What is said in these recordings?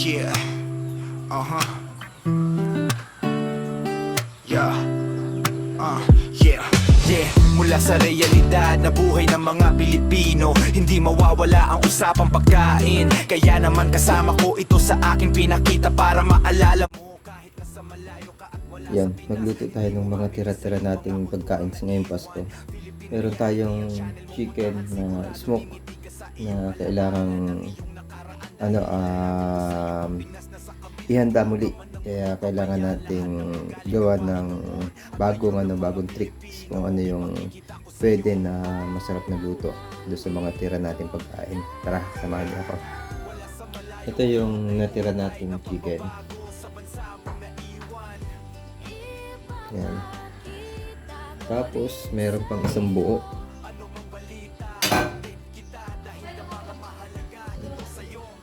Yeah. Uh-huh. Yeah. Yeah. Yeah. Mula sa realidad na buhay ng mga Pilipino, hindi mawawala ang usapang pagkain. Kaya naman kasama ko ito sa aking pinakita para maalala mo kahit nasa malayo ka at wala. Yan, magluto tayo ng mga tira-tira nating pagkain sa ngayong Pasko. Meron tayong chicken na smoke na kailangang ihanda muli. Kaya kailangan nating gawa ng bagong tricks kung ano yung pwede na masarap na luto doon sa mga tira nating pagkain. Tara, samahan niyo ako. Ito yung natira nating chicken. Yan. Tapos meron pang isang buo.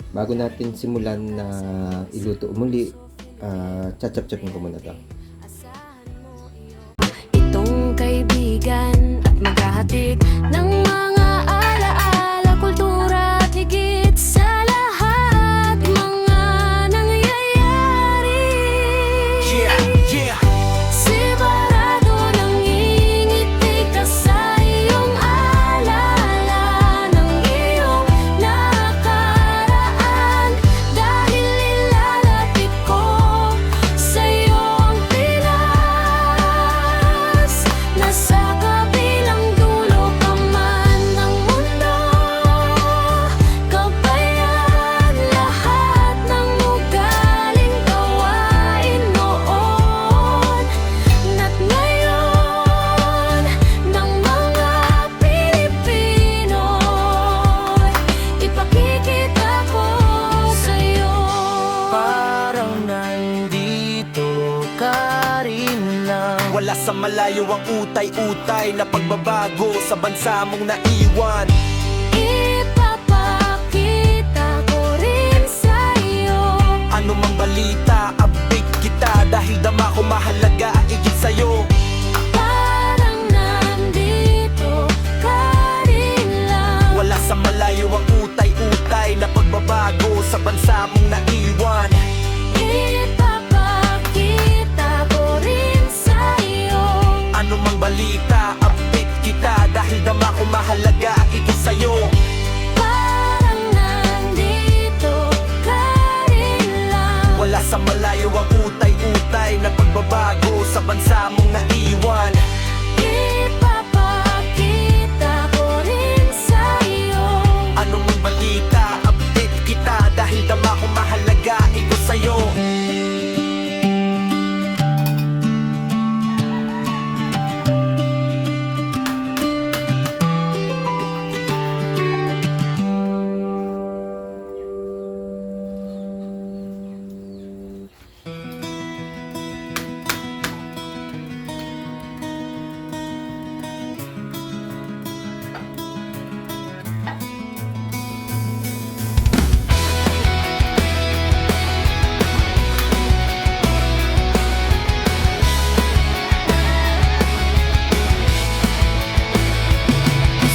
Bago natin simulan na iluto muli, chachap-chapin ko muna ito. Itong kaibigan at maghahatid ng mga alaala, kultura at higit sa lahat mga nangyayari. Yeah, yeah. Sigurado nang ingiti ka sa iyong alaala ng iyong nakaraan, dahil ilalapit ko sa iyong Pinas. Nasa kabilang dulo ka man ng mundo, kabayan lahat ng ugaling gawain noon at ngayon ng mga Pilipino. Ipakikita ko sa'yo. Parang nandito ka rin lang. Wala sa malayo ang utay-utay na pagbabago sa bansa mong naiwan. Ipapakita ko rin sa'yo. Ano mang balita, update kita, dahil dama ko mahalaga igit sa'yo. Parang nandito ka rin lang. Wala sa malayo ang utay-utay na pagbabago sa bansa mong naiwan. Ipapakita ko rin sa'yo. Ano mang balita, update kita, dahil dama ko mahalaga igit sa'yo. Parang nandito ka rin lang. Wala sa malayo ang utay-utay na pagbabago sa bansa mong naiwan. Ipapakita ko rin sa'yo. Ano mang balita, update kita, dahil dama ko mahalaga igit sa'yo.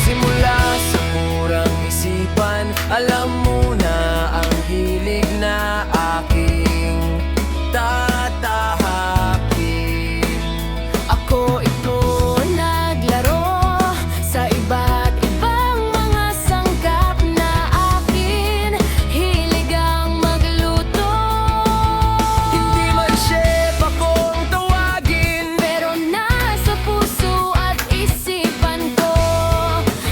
Simula sa murang isipan, alam mo na ang hilig na aking tatahakin. Ako ito naglaro sa iba't ibang mga sangkap na akin hilig ang magluto. Hindi man chef akong tawagin, Pero nasa puso at isipan ko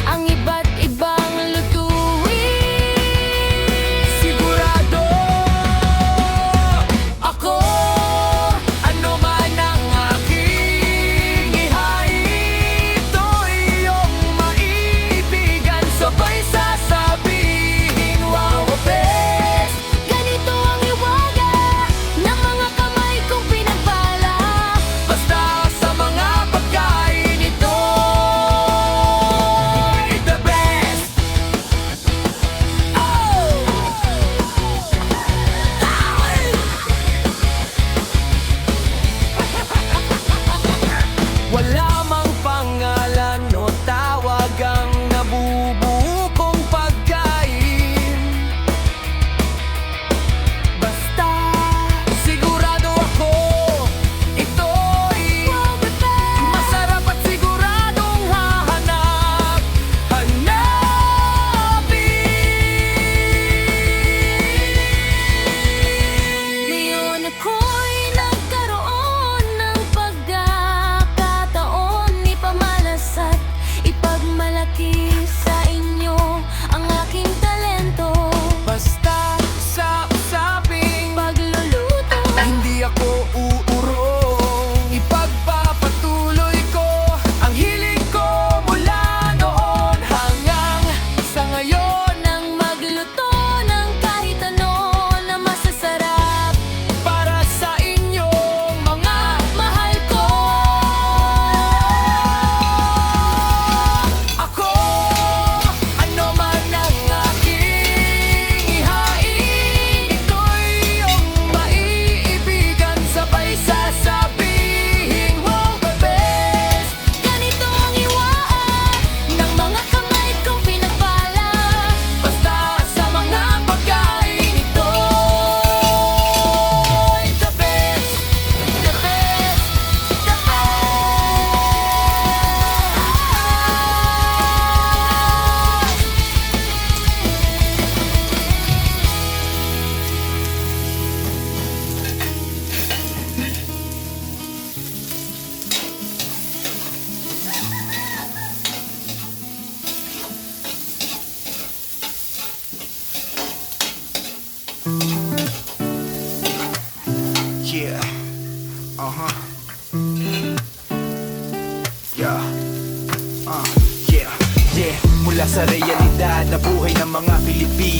ang iba't ibang lutuin. sigurado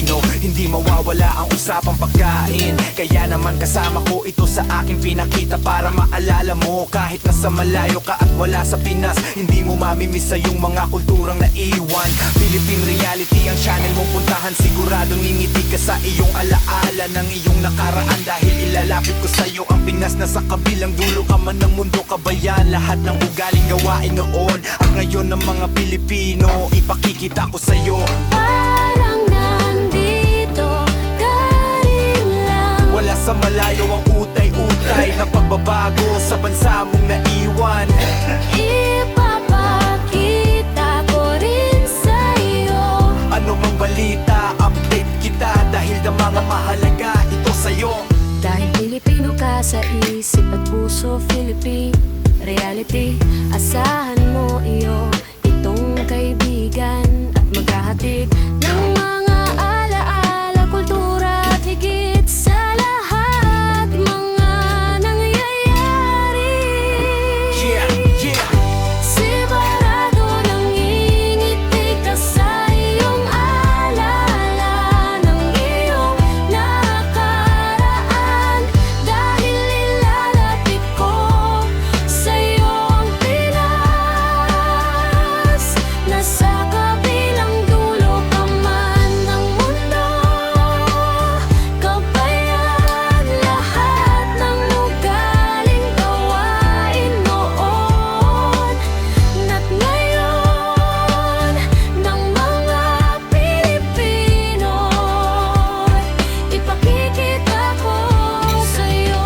Pilipino. Hindi mawawala ang usapang pagkain, kaya naman kasama ko ito sa aking pinakita. Para maalala mo kahit nasa malayo ka at wala sa Pinas, hindi mo mamimisa yung mga kulturang naiwan. Philippine Reality ang channel mong puntahan, siguradong ngingiti ka sa iyong alaala ng iyong nakaraan. Dahil ilalapit ko sa'yo ang Pinas na sa kabilang dulo ka man ng mundo, kabayan. Lahat ng ugaling gawain noon at ngayon ng mga Pilipino, ipakikita ko sa'yo. Parang nandito ka rin lang. Wala sa malayo ang utay-utay na pagbabago sa bansa mong naiwan. Ipapakita ko rin sa'yo. Ano mang balita, update kita dahil na mga mahalaga ito sa'yo. Dahil Pilipino ka sa isip at puso, Philippine Reality. Asahan mo iyo, itong kaibigan at maghahatid ng mga alaala, kultura at higit sa lahat mga nangyayari. Yeah, yeah. Sigurado nangingiti ka sa iyong alala ng iyong nakaraan. Dahil ilalapit ko sa iyong Pinas. Nasa kabilang dulo pa man ng mundo, kabayan, lahat ng ugaling gawain noon at ngayon ng mga Pilipino, ipakikita ko sa'yo.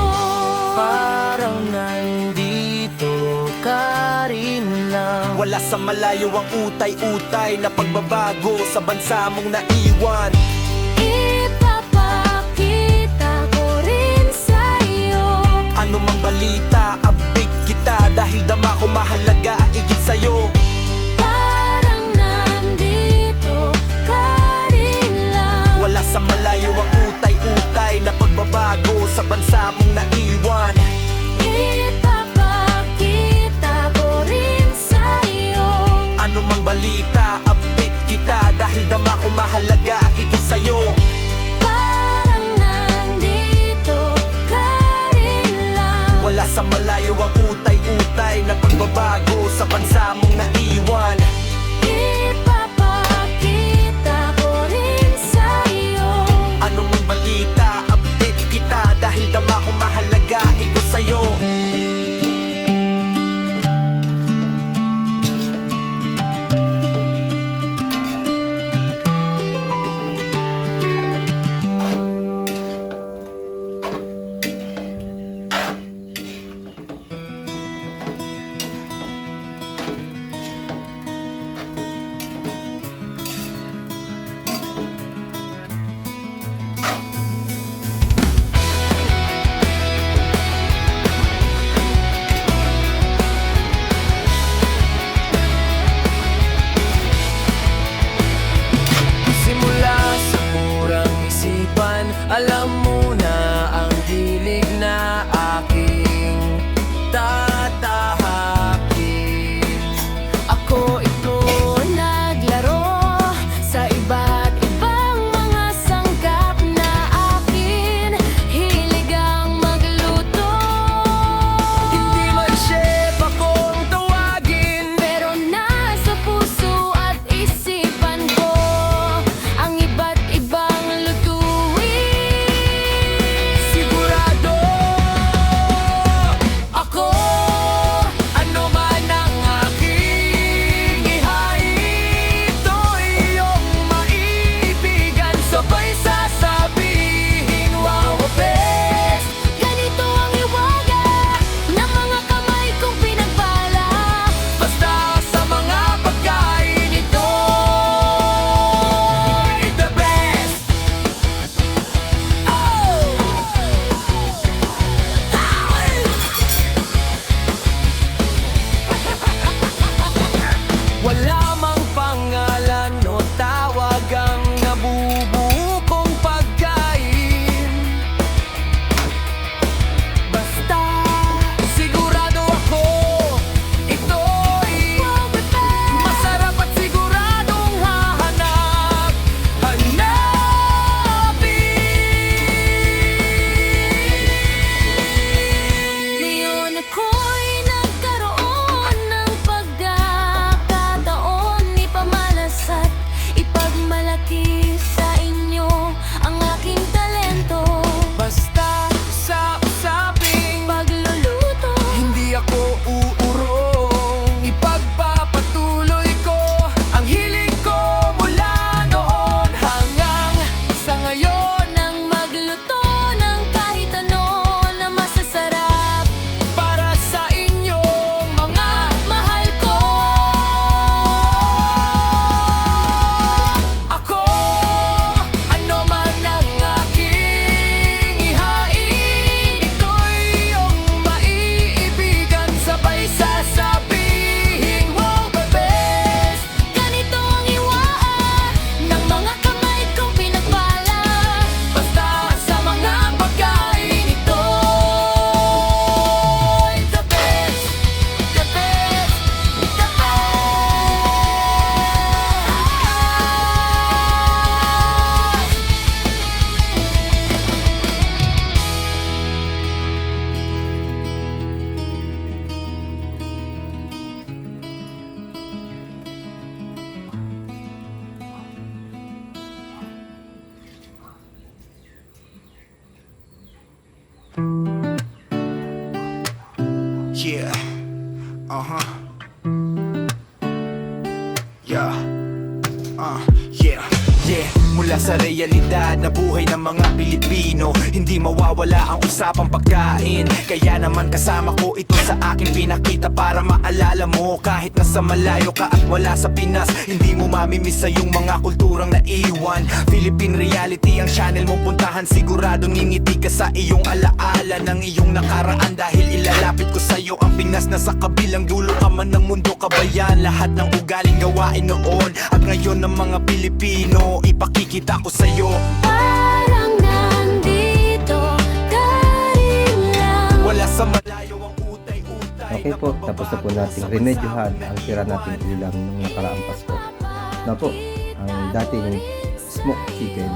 Parang nandito ka rin lang. Wala sa malayo ang utay-utay na pagbabago sa bansa mong naiwan. Ipapakita ko rin sa'yo. Ano mang balita, update kita dahil dama ko mahalaga igit sa'yo. Parang nandito ka rin lang. Wala sa malayo ang utay-utay na pagbabago sa bansa mong naiwan. Ipapakita ko rin sa'yo. Ano mang balita, update kita dahil dama ko mahalaga ito sa'yo. Parang nandito ka rin lang. Wala sa malayo ang utay-utay na pagbabago sa bansa mong naiwan. Ipapakita ko rin sa'yo. Ano mang balita, update kita dahil dama ko mahalaga ito sa'yo. realidad na buhay ng mga Pilipino. Hindi mawawala ang usapang pagkain, kaya naman kasama ko ito sa aking pinakita para maalala mo. Kahit nasa malayo ka at wala sa Pinas, hindi mo mamimisa yung mga kulturang naiwan. Philippine Reality ang channel mong puntahan, siguradong ngingiti ka sa iyong alaala ng iyong nakaraan. Dahil ilalapit ko sa'yo ang Pinas na sa kabilang dulo ka man ng mundo, kabayan. Lahat ng ugaling gawain noon at ngayon ng mga Pilipino, ipakikita ko sa'yo. Parang nandito ka rin lang. Wala sa malayo ang utay-utay. Okay po, tapos na po nating remedyohan ang tira nating ulam nung nakaraang Pasko. Na po, ang dating smoked chicken